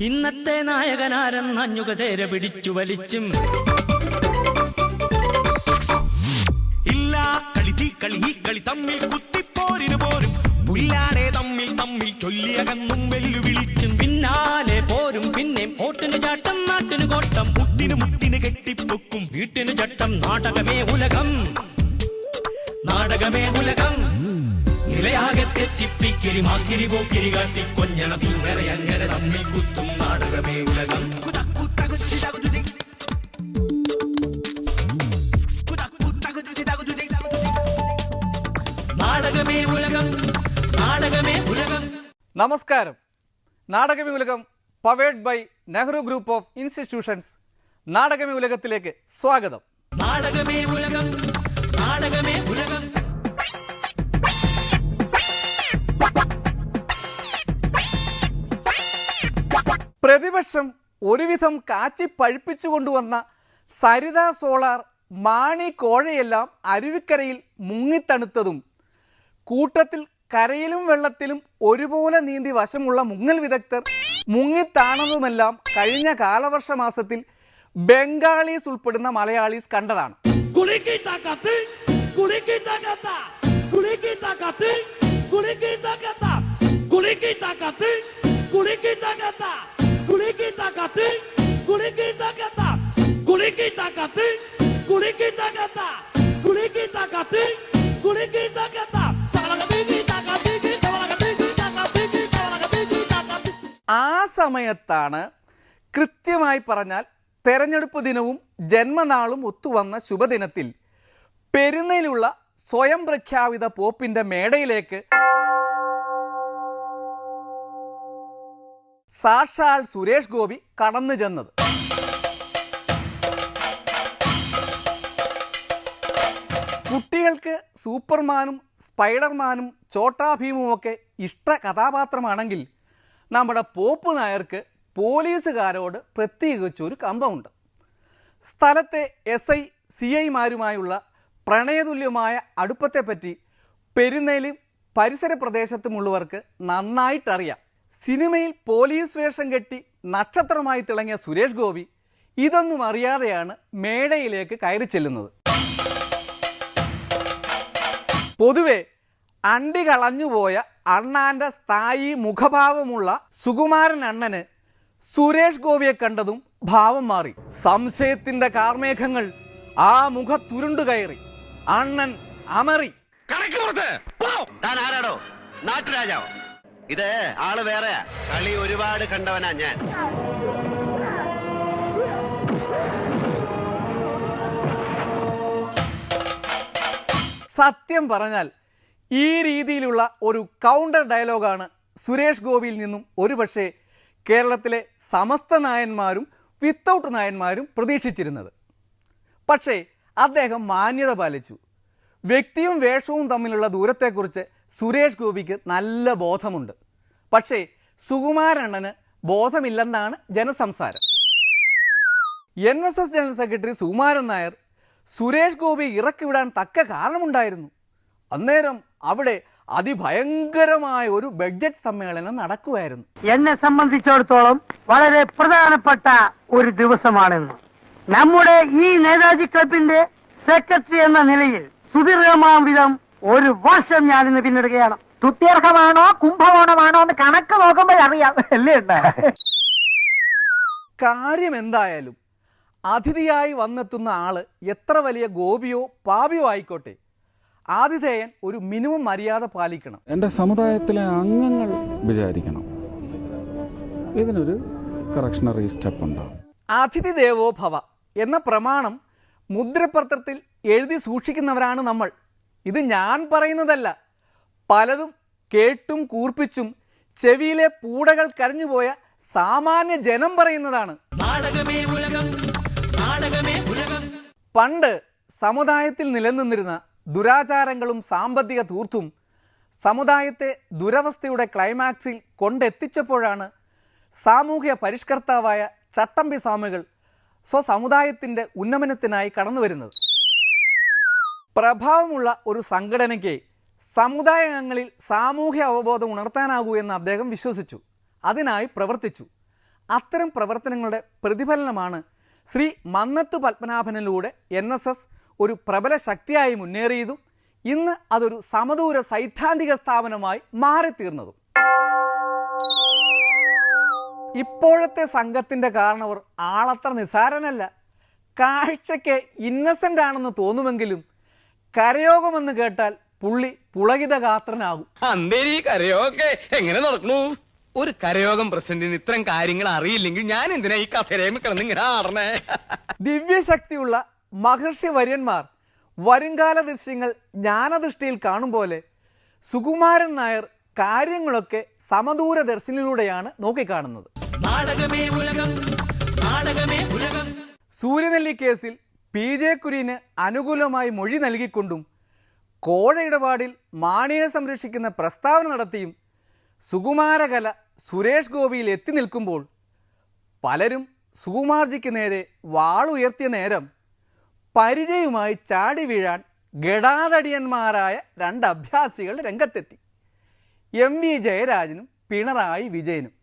ഇന്നത്തെ നായകനാരെന്നഞ്ഞുക ചേര പിടിച്ചു വലിച്ചും ഇല്ല കളി തീ കളി ഈ കളി തമ്മിൽ കുത്തിപ്പോരിന് പോരും പുല്ലാണേ തമ്മിൽ തമ്മിൽ ചൊല്ലിയകന്നും വെല്ലുവിളിച്ചും പിന്നാലെ പോരും പിന്നെ ഓട്ടിന് ചാട്ടം നാട്ടിന് കോട്ടം മുട്ടിന് മുട്ടിന് കെട്ടിപ്പൊക്കും വീട്ടിന് ചട്ടം നാടകമേ ഉലകം നാടകമേ ഉലകം നിലയാകെ തെറ്റിപ്പിക്കിരി മാക്കിരി പോക്കിരി കാട്ടി കൊഞ്ഞണം ഇങ്ങനെ അങ്ങനെ തമ്മിൽ കുത്തും നാടകമേ ഉലകം നാടകമേ ഉലകം നാടകമേ ഉലകം. നമസ്കാരം. നാടകമേ ഉലകം powered by Nehru group of institutions നാടകമേ ഉലകത്തിലേക്ക് സ്വാഗതം. നാടകമേ ഉലകം നാടകമേ ഉലകം. പ്രതിപക്ഷം ഒരുവിധം കാച്ചി പഴിപ്പിച്ചുകൊണ്ടുവന്ന സരിത സോളാർ മാണി കോഴയെല്ലാം അരുവിക്കരയിൽ മുങ്ങിത്തണുത്തതും കൂട്ടത്തിൽ കരയിലും വെള്ളത്തിലും ഒരുപോലെ നീന്തി വശമുള്ള മുങ്ങൽ വിദഗ്ധർ മുങ്ങിത്താണതുമെല്ലാം കഴിഞ്ഞ കാലവർഷ മാസത്തിൽ ബംഗാളീസ് ഉൾപ്പെടുന്ന മലയാളീസ് കണ്ടതാണ്. ആ സമയത്താണ് കൃത്യമായി പറഞ്ഞാൽ തെരഞ്ഞെടുപ്പ് ദിനവും ജന്മനാളും ഒത്തുവന്ന ശുഭദിനത്തിൽ പെരുന്നയിലുള്ള സ്വയം പ്രഖ്യാപിത പോപ്പിന്റെ മേടയിലേക്ക് സാക്ഷാൽ സുരേഷ് ഗോപി കടന്നു ചെന്നത്. കുട്ടികൾക്ക് സൂപ്പർമാനും സ്പൈഡർമാനും ചോട്ടാ ഭീമുമൊക്കെ ഇഷ്ട കഥാപാത്രമാണെങ്കിൽ നമ്മുടെ പോപ്പ് നായർക്ക് പോലീസുകാരോട് പ്രത്യേകിച്ചൊരു കമ്പമുണ്ട്. സ്ഥലത്തെ SI CI മാരുമായുള്ള പ്രണയതുല്യമായ അടുപ്പത്തെപ്പറ്റി പെരുന്നയിലും പരിസര പ്രദേശത്തുമുള്ളവർക്ക് നന്നായിട്ടറിയാം. സിനിമയിൽ പോലീസ് വേഷം കെട്ടി നക്ഷത്രമായി തിളങ്ങിയ സുരേഷ് ഗോപി ഇതൊന്നും അറിയാതെയാണ് മേടയിലേക്ക് കയറി ചെല്ലുന്നത്. പൊതുവെ അണ്ടി കളഞ്ഞുപോയ അണ്ണാന്റെ സ്ഥായി മുഖഭാവമുള്ള സുകുമാരൻ അണ്ണന് സുരേഷ് ഗോപിയെ കണ്ടതും ഭാവം മാറി. സംശയത്തിന്റെ കാർമേഘങ്ങൾ ആ മുഖത്തുരുണ്ടു കയറി. അണ്ണൻ അമറി. ആരാടോ നാട്ടുരാജാവോ? ഇത് ആള് വേറെ. കളി ഒരുപാട് കണ്ടവനാ ഞാൻ. സത്യം പറഞ്ഞാൽ ഈ രീതിയിലുള്ള ഒരു കൗണ്ടർ ഡയലോഗാണ് സുരേഷ് ഗോപിയിൽ നിന്നും ഒരുപക്ഷെ കേരളത്തിലെ സമസ്ത നായന്മാരും വിത്തൗട്ട് നായന്മാരും പ്രതീക്ഷിച്ചിരുന്നത്. പക്ഷേ അദ്ദേഹം മാന്യത പാലിച്ചു. വ്യക്തിയും വേഷവും തമ്മിലുള്ള ദൂരത്തെക്കുറിച്ച് സുരേഷ് ഗോപിക്ക് നല്ല ബോധമുണ്ട്. പക്ഷേ സുകുമാരണ്ണന് ബോധമില്ലെന്നാണ് ജനസംസാരം. NSS general secretary Sukumaran Nair Suresh Gopi ഇറക്കിവിടാൻ തക്ക കാരണമുണ്ടായിരുന്നു. അന്നേരം അവിടെ അതിഭയങ്കരമായ ഒരു ബഡ്ജറ്റ് സമ്മേളനം നടക്കുമായിരുന്നു. എന്നെ സംബന്ധിച്ചിടത്തോളം വളരെ പ്രധാനപ്പെട്ട ഒരു ദിവസമാണെന്ന്. നമ്മുടെ ഈ നേതാജി ക്ലബിന്റെ സെക്രട്ടറി എന്ന നിലയിൽ സുദീർഘമാം വിധം ഒരു വർഷം ഞാനിന്ന് പിന്നിടുകയാണ്. തുത്യർഹമാണോ കുംഭകോണമാണോ എന്ന് കണക്ക് നോക്കുമ്പോഴറിയാം അല്ലേ? കാര്യം എന്തായാലും അതിഥിയായി വന്നെത്തുന്ന ആള് എത്ര വലിയ ഗോപിയോ പാപിയോ ആയിക്കോട്ടെ, ആതിഥേയൻ ഒരു മിനിമം മര്യാദ പാലിക്കണം. എൻ്റെ സമുദായത്തിലെ അംഗങ്ങൾ വിചാരിക്കണം ഇതിനൊരു കറക്ഷണറി സ്റ്റെപ്പ് ഉണ്ടാവും. അതിഥി ദേവോ ഭവ എന്ന പ്രമാണം മുദ്രപത്രത്തിൽ എഴുതി സൂക്ഷിക്കുന്നവരാണ് നമ്മൾ. ഇത് ഞാൻ പറയുന്നതല്ല, പലതും കേട്ടും കൂർപ്പിച്ചും ചെവിയിലെ പൂടകൾ കരഞ്ഞുപോയ സാമാന്യ ജനം പറയുന്നതാണ്. നാടകമേ ഉലകം നാടകമേ ഉലകം. പണ്ട് സമുദായത്തിൽ നിലനിന്നിരുന്ന ദുരാചാരങ്ങളും സാമ്പത്തിക ധൂർത്തും സമുദായത്തെ ദുരവസ്ഥയുടെ ക്ലൈമാക്സിൽ കൊണ്ടെത്തിച്ചപ്പോഴാണ് സാമൂഹ്യ പരിഷ്കർത്താവായ ചട്ടമ്പി സ്വാമികൾ സ്വസമുദായത്തിൻ്റെ ഉന്നമനത്തിനായി കടന്നു വരുന്നത്. പ്രഭാവമുള്ള ഒരു സംഘടനയ്ക്ക് സമുദായ അംഗങ്ങളിൽ സാമൂഹ്യ അവബോധം ഉണർത്താനാകൂ എന്ന് അദ്ദേഹം വിശ്വസിച്ചു. അതിനായി പ്രവർത്തിച്ചു. അത്തരം പ്രവർത്തനങ്ങളുടെ പ്രതിഫലനമാണ് ശ്രീ മന്നത്തു പത്മനാഭനിലൂടെ NSS ഒരു പ്രബല ശക്തിയായി മുന്നേറിയതും ഇന്ന് അതൊരു സമദൂര സൈദ്ധാന്തിക സ്ഥാപനമായി മാറിത്തീർന്നതും. ഇപ്പോഴത്തെ സംഘത്തിൻ്റെ കാരണവർ ആളത്ര നിസാരനല്ല. കാഴ്ചയ്ക്ക് ഇന്നസെൻ്റ് ആണെന്ന് തോന്നുമെങ്കിലും കരയോഗമെന്ന് കേട്ടാൽ പുള്ളി പുളകിതഗാത്രനാകും. കരയോഗമൊക്കെ എങ്ങനെ നടക്കണു? ഒരു കരയോഗം പ്രസിഡന്റിന് ഇത്തരം കാര്യങ്ങൾ അറിയില്ലെങ്കിൽ ഞാൻ എന്തിനാ ഈ കസേരയിൽ കിടന്ന് ഇങ്ങനെ ആടണേ? ദിവ്യശക്തിയുള്ള മഹർഷി വര്യന്മാർ വരുംകാല ദൃശ്യങ്ങൾ ജ്ഞാനദൃഷ്ടിയിൽ കാണും പോലെ സുകുമാരൻ നായർ കാര്യങ്ങളൊക്കെ സമദൂരദർശനിലൂടെയാണ് നോക്കിക്കാണുന്നത്. സൂര്യനെല്ലി കേസിൽ PJ കുര്യന് അനുകൂലമായി മൊഴി നൽകിക്കൊണ്ടും കോഴ ഇടപാടിൽ മാണിയെ സംരക്ഷിക്കുന്ന പ്രസ്താവന നടത്തിയും സുകുമാരകല സുരേഷ് ഗോപിയിൽ എത്തി നിൽക്കുമ്പോൾ പലരും സുകുമാർജിക്ക് നേരെ വാളുയർത്തിയ നേരം പരിചയവുമായി ചാടി വീഴാൻ ഗടാതടിയന്മാരായ 2 അഭ്യാസികൾ രംഗത്തെത്തി. MV ജയരാജനും പിണറായി വിജയനും.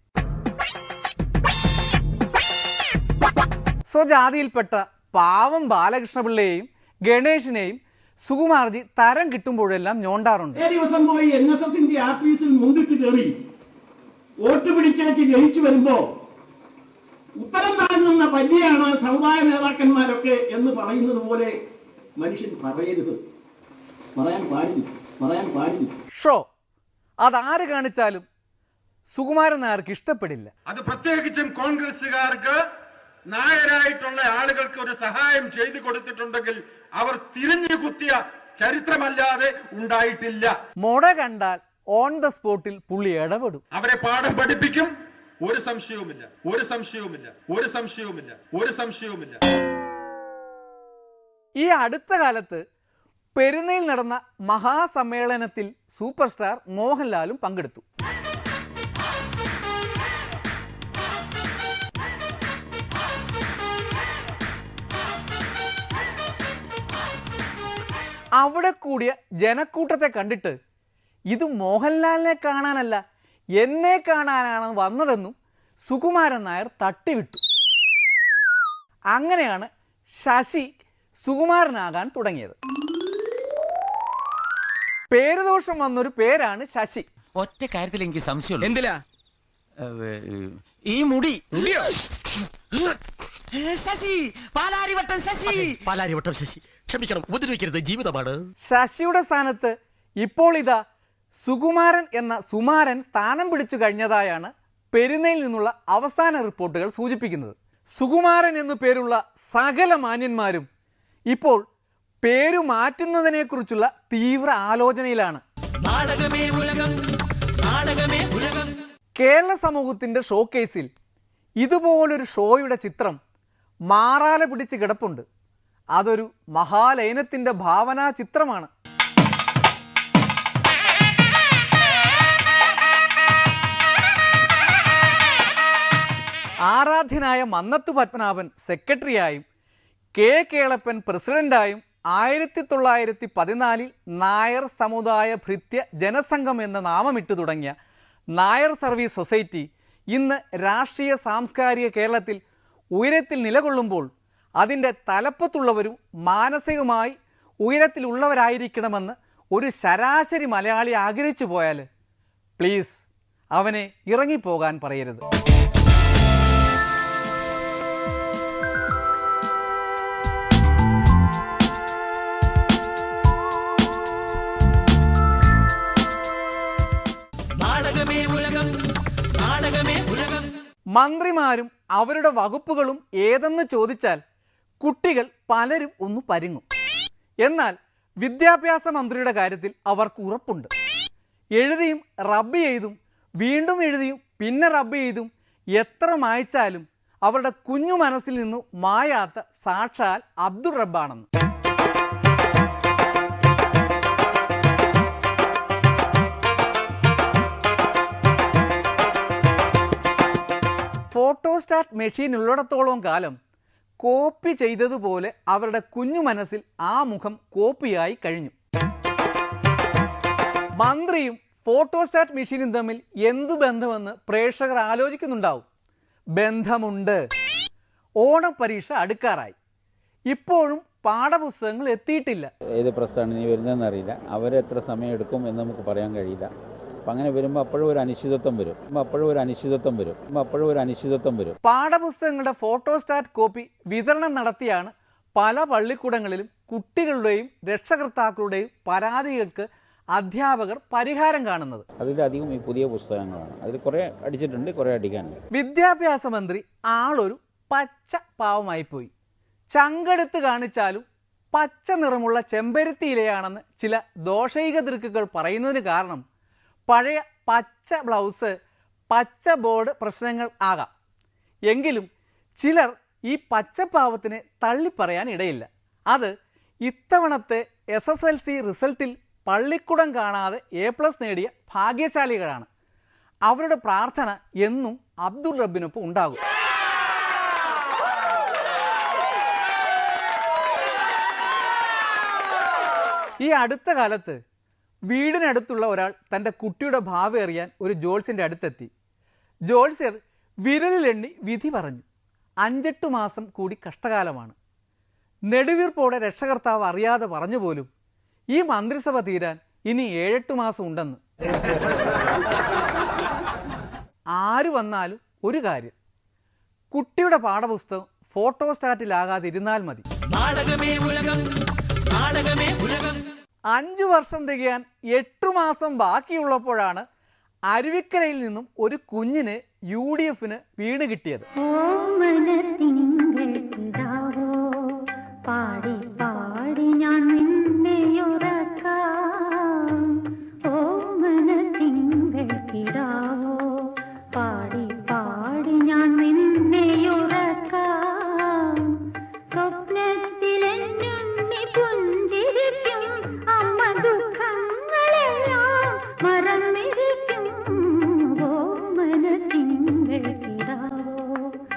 സ്വജാതിയിൽപ്പെട്ട പാവം ബാലകൃഷ്ണപിള്ളയെയും ഗണേഷിനെയും സുകുമാർജി തരം കിട്ടുമ്പോഴെല്ലാം ഞോണ്ടാറുണ്ട്. ദിവസം പോയി NSSന്റെ ആഫീസിൽ മുണ്ടിട്ട് കയറി വോട്ട് പിടിച്ചേച്ച് ജയിച്ചു വരുമ്പോ ഉത്തരം താങ്ങുന്ന പല്ലിയാണ് സമുദായ നേതാക്കന്മാരൊക്കെ എന്ന് പറയുന്നത് പോലെ മനുഷ്യൻ പറയരുത്, പറയാൻ പാടില്ല. ഷോ അതാര് കാണിച്ചാലും സുകുമാരൻ നായർക്ക് ഇഷ്ടപ്പെടില്ല. അത് പ്രത്യേകിച്ചും കോൺഗ്രസുകാർക്ക് നായരായിട്ടുള്ള ആളുകൾക്ക് ഒരു സഹായം ചെയ്തു കൊടുത്തിട്ടുണ്ടെങ്കിൽ അവർ തിരിഞ്ഞു കുത്തിയ ചരിത്രമല്ലാതെ ഉണ്ടായിട്ടില്ല. മോട കണ്ടാൽ ഓൺ ദ സ്പോട്ടിൽ പുള്ളി ഇടപെടും. അവരെ പാഠം പഠിപ്പിക്കും. ഒരു സംശയവുമില്ല. ഈ അടുത്ത കാലത്ത് പെരുന്നയിൽ നടന്ന മഹാസമ്മേളനത്തിൽ സൂപ്പർ സ്റ്റാർ മോഹൻലാലും പങ്കെടുത്തു. അവിടെ കൂടിയ ജനക്കൂട്ടത്തെ കണ്ടിട്ട് ഇത് മോഹൻലാലിനെ കാണാനല്ല എന്നെ കാണാനാണ് വന്നതെന്നും സുകുമാരൻ നായർ തട്ടിവിട്ടു. അങ്ങനെയാണ് ശശി സുകുമാരനാകാൻ തുടങ്ങിയത്. പേരുദോഷം വന്നൊരു പേരാണ് ശശി. ഒറ്റ കാര്യത്തിൽ എനിക്ക് സംശയം. എന്തിലാ? ഈ മുടി. ശശി, പാലാരിവട്ടം ശശി, ക്ഷമിക്കണം, ഉപദ്രവിക്കരുത്, ജീവിതമാണ്. ശശിയുടെ സ്ഥാനത്ത് ഇപ്പോൾ ഇതാ സുകുമാരൻ എന്ന സുമാരൻ സ്ഥാനം പിടിച്ചു കഴിഞ്ഞതായാണ് പെരുന്നയിൽ നിന്നുള്ള അവസാന റിപ്പോർട്ടുകൾ സൂചിപ്പിക്കുന്നത്. സുകുമാരൻ എന്നു പേരുള്ള സകല മാന്യന്മാരും ഇപ്പോൾ പേരു മാറ്റുന്നതിനെക്കുറിച്ചുള്ള തീവ്ര ആലോചനയിലാണ്. കേരള സമൂഹത്തിൻ്റെ ഷോക്കേസിൽ ഇതുപോലൊരു ഷോയുടെ ചിത്രം മാറാല പിടിച്ച് കിടപ്പുണ്ട്. അതൊരു മഹാലയനത്തിൻ്റെ ഭാവനാ ചിത്രമാണ്. ആരാധ്യനായ മന്നത്തു പത്മനാഭൻ സെക്രട്ടറിയായും കേളപ്പൻ പ്രസിഡന്റായും 1914 നായർ സമുദായ ഭൃത്യ ജനസംഘം എന്ന നാമമിട്ടു തുടങ്ങിയ നായർ സർവീസ് സൊസൈറ്റി ഇന്ന് രാഷ്ട്രീയ സാംസ്കാരിക കേരളത്തിൽ ഉയരത്തിൽ നിലകൊള്ളുമ്പോൾ അതിൻ്റെ തലപ്പത്തുള്ളവരും മാനസികമായി ഉയരത്തിലുള്ളവരായിരിക്കണമെന്ന് ഒരു ശരാശരി മലയാളി ആഗ്രഹിച്ചു പോയാൽ പ്ലീസ് അവനെ ഇറങ്ങിപ്പോകാൻ പറയരുത്. മന്ത്രിമാരും അവരുടെ വകുപ്പുകളും ഏതെന്ന് ചോദിച്ചാൽ കുട്ടികൾ പലരും ഒന്ന് പരുങ്ങും. എന്നാൽ വിദ്യാഭ്യാസ മന്ത്രിയുടെ കാര്യത്തിൽ അവർക്ക് ഉറപ്പുണ്ട്. എഴുതിയും റബ്ബ് ചെയ്തും വീണ്ടും എഴുതിയും പിന്നെ റബ്ബ് ചെയ്തും എത്ര മായ്ച്ചാലും അവരുടെ കുഞ്ഞു മനസ്സിൽ നിന്നു മായാത്ത സാക്ഷാൽ അബ്ദുൾ റബ്ബാണെന്ന്. ഫോട്ടോസ്റ്റാറ്റ് മെഷീൻ ഉള്ളിടത്തോളം കാലം കോപ്പി ചെയ്തതുപോലെ അവരുടെ കുഞ്ഞു മനസ്സിൽ ആ മുഖം കോപ്പിയായി കഴിഞ്ഞു. മന്ത്രിയും ഫോട്ടോസ്റ്റാറ്റ് മെഷീനും തമ്മിൽ എന്തു ബന്ധമെന്ന് പ്രേക്ഷകർ ആലോചിക്കുന്നുണ്ടാവും. ബന്ധമുണ്ട്. ഓണപ്പരീക്ഷ അടുക്കാറായി. ഇപ്പോഴും പാഠപുസ്തകങ്ങൾ എത്തിയിട്ടില്ല. ഏത് പ്രസ്ഥാനം ഇനി വരുന്നതെന്ന് അറിയില്ല. അവരെത്ര സമയം എടുക്കും എന്ന് നമുക്ക് പറയാൻ കഴിയില്ല. അപ്പം അങ്ങനെ വരുമ്പോൾ അപ്പോഴും ഒരു അനിശ്ചിതത്വം വരും. പാഠപുസ്തകങ്ങളുടെ ഫോട്ടോസ്റ്റാറ്റ് കോപ്പി വിതരണം നടത്തിയാണ് പല പള്ളിക്കൂടങ്ങളിലും കുട്ടികളുടെയും രക്ഷകർത്താക്കളുടെയും പരാതികൾക്ക് അധ്യാപകർ പരിഹാരം കാണുന്നത്. അതിലധികം ഈ പുതിയ പുസ്തകങ്ങളാണ്. അതിൽ കുറേ അടിച്ചിട്ടുണ്ട്, കുറേ അടിക്കാനുണ്ട്. വിദ്യാഭ്യാസ മന്ത്രി ആളൊരു പച്ച പാവമായിപ്പോയി. ചങ്കെടുത്ത് കാണിച്ചാലും പച്ച നിറമുള്ള ചെമ്പരത്തി ഇലയാണെന്ന് ചില ദോഷൈക ദൃക്കുകൾ പറയുന്നതിന് കാരണം പഴയ പച്ച ബ്ലൗസ്, പച്ച ബോർഡ് പ്രശ്നങ്ങൾ ആകാം. എങ്കിലും ചിലർ ഈ പച്ചപ്പാവത്തിനെ തള്ളിപ്പറയാൻ ഇടയില്ല. അത് ഇത്തവണത്തെ SSLC റിസൾട്ടിൽ പള്ളിക്കുടം കാണാതെ A+ നേടിയ ഭാഗ്യശാലികളാണ്. അവരുടെ പ്രാർത്ഥന എന്നും അബ്ദുൾ റബ്ബിനൊപ്പം ഉണ്ടാകും. ഈ അടുത്ത കാലത്ത് വീടിനടുത്തുള്ള ഒരാൾ തൻ്റെ കുട്ടിയുടെ ഭാവി അറിയാൻ ഒരു ജോത്സ്യൻ്റെ അടുത്തെത്തി. ജോത്സ്യർ വിരലിലെണ്ണി വിധി പറഞ്ഞു. 5-8 മാസം കൂടി കഷ്ടകാലമാണ്. നെടുവീർപ്പോടെ രക്ഷകർത്താവ് അറിയാതെ പറഞ്ഞു പോലും ഈ മന്ത്രിസഭ തീരാൻ ഇനി 7-8 മാസം ഉണ്ടെന്ന്. ആര് വന്നാലും ഒരു കാര്യം, കുട്ടിയുടെ പാഠപുസ്തകം ഫോട്ടോസ്റ്റാറ്റിലാകാതിരുന്നാൽ മതി. 5 വർഷം തികയാൻ 8 മാസം ബാക്കിയുള്ളപ്പോഴാണ് അരുവിക്കരയിൽ നിന്നും ഒരു കുഞ്ഞിന് UDFന് വീണ് കിട്ടിയത്.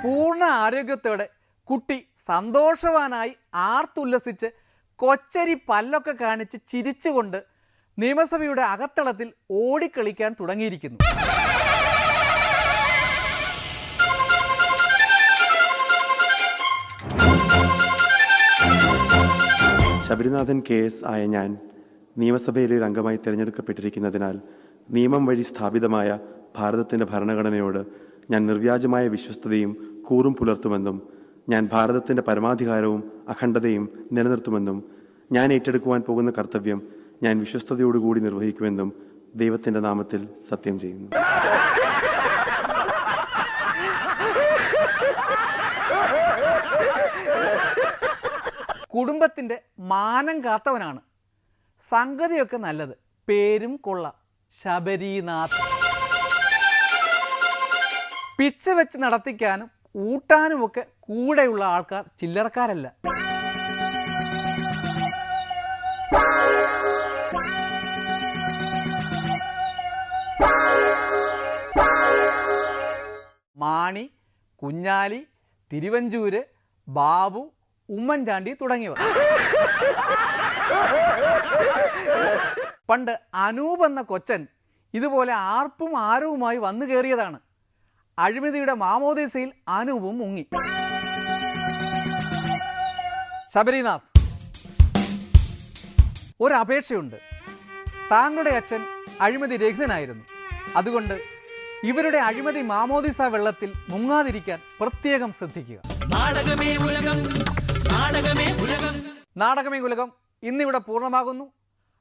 പൂർണ്ണ ആരോഗ്യത്തോടെ കുട്ടി സന്തോഷവാനായി ആർത്തുല്ലസിച്ച് കൊച്ചരി പല്ലൊക്കെ കാണിച്ച് ചിരിച്ചുകൊണ്ട് നിയമസഭയുടെ അകത്തളത്തിൽ ഓടിക്കളിക്കാൻ തുടങ്ങിയിരിക്കുന്നു. ശബരിനാഥൻ KS ആയ ഞാൻ നിയമസഭയിലെ ഒരു അംഗമായി തിരഞ്ഞെടുക്കപ്പെട്ടിരിക്കുന്നതിനാൽ നിയമം വഴി സ്ഥാപിതമായ ഭാരതത്തിൻ്റെ ഭരണഘടനയോട് ഞാൻ നിർവ്യാജമായ വിശ്വസ്തതയും കൂറും പുലർത്തുമെന്നും ഞാൻ ഭാരതത്തിൻ്റെ പരമാധികാരവും അഖണ്ഡതയും നിലനിർത്തുമെന്നും ഞാൻ ഏറ്റെടുക്കുവാൻ പോകുന്ന കർത്തവ്യം ഞാൻ വിശ്വസ്തയോടുകൂടി നിർവഹിക്കുമെന്നും ദൈവത്തിൻ്റെ നാമത്തിൽ സത്യം ചെയ്യുന്നു. കുടുംബത്തിൻ്റെ മാനം കാത്തവനാണ്. സംഗതിയൊക്കെ നല്ലത്, പേരും കൊള്ളാം, ശബരിനാഥ്. പിച്ച വെച്ച് നടത്തിക്കാനും ഊട്ടാനുമൊക്കെ കൂടെയുള്ള ആൾക്കാർ ചില്ലറക്കാരല്ല. മാണി, കുഞ്ഞാലി, തിരുവഞ്ചൂര്, ബാബു, ഉമ്മൻചാണ്ടി തുടങ്ങിയവർ. പണ്ട് അനൂപ് എന്ന കൊച്ചൻ ഇതുപോലെ ആർപ്പും ആരവുമായി വന്നു കയറിയതാണ്. അഴിമതിയുടെ മാമോദീസയിൽ അനൂപും മുങ്ങി. ശബരിനാഥ്, ഒരപേക്ഷയുണ്ട്. താങ്കളുടെ അച്ഛൻ അഴിമതി രഹിതനായിരുന്നു. അതുകൊണ്ട് ഇവരുടെ അഴിമതി മാമോദീസ വെള്ളത്തിൽ മുങ്ങാതിരിക്കാൻ പ്രത്യേകം ശ്രദ്ധിക്കുക. നാടകമേ ഉലകം ഇന്നിവിടെ പൂർണ്ണമാകുന്നു.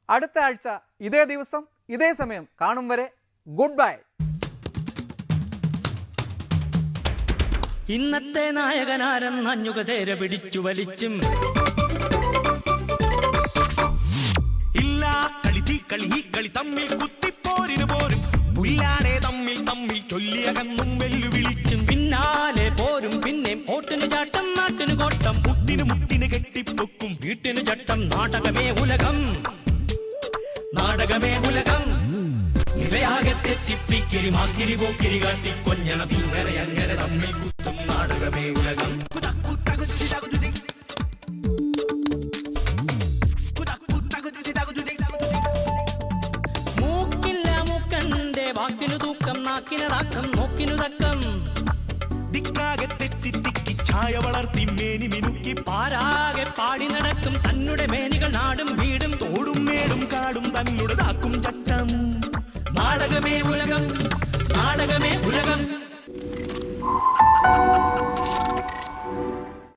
അടുത്ത ആഴ്ച ഇതേ ദിവസം ഇതേ സമയം കാണും വരെ ഗുഡ് ബൈ. ഇന്നത്തെ നായകനാരെന്നഞ്ഞുക ചേര പിടിച്ചു വലിച്ചും ഇല്ല കളി തീ കളി ഈ കളി തമ്മിൽ കുത്തിപ്പോരിന് പോരും പുല്ലാണേ തമ്മിൽ തമ്മിൽ ചൊല്ലിയകന്നും വെല്ലുവിളിച്ചും പിന്നാലെ പോരും പിന്നെ ഓട്ടിന് ചാട്ടം നാട്ടിന് കോട്ടം മുട്ടിന് മുട്ടിന് കെട്ടിപ്പൊക്കും വീട്ടിന് ചട്ടം. നാടകമേ ഉലകം, നാടകമേ ഉലകം. നിലയാകെ തെറ്റിപ്പിക്കിരി മാക്കിരി പോക്കിരി കാട്ടി കൊഞ്ഞണ പിങ്ങനെ അങ്ങനെ തമ്മിൽ കുത്തും നാടകമേ ഉലകം. മൂക്കില്ല മൂക്കന്റെ വാക്കിനു തൂക്കം, നാക്കിന് താക്കം, നോക്കിനു തക്കം. ചായ വളർത്തി മേനി മിനുക്കി പാരാകെ പാടി നടക്കും തന്നെ മേനികൾ നാടും വീടും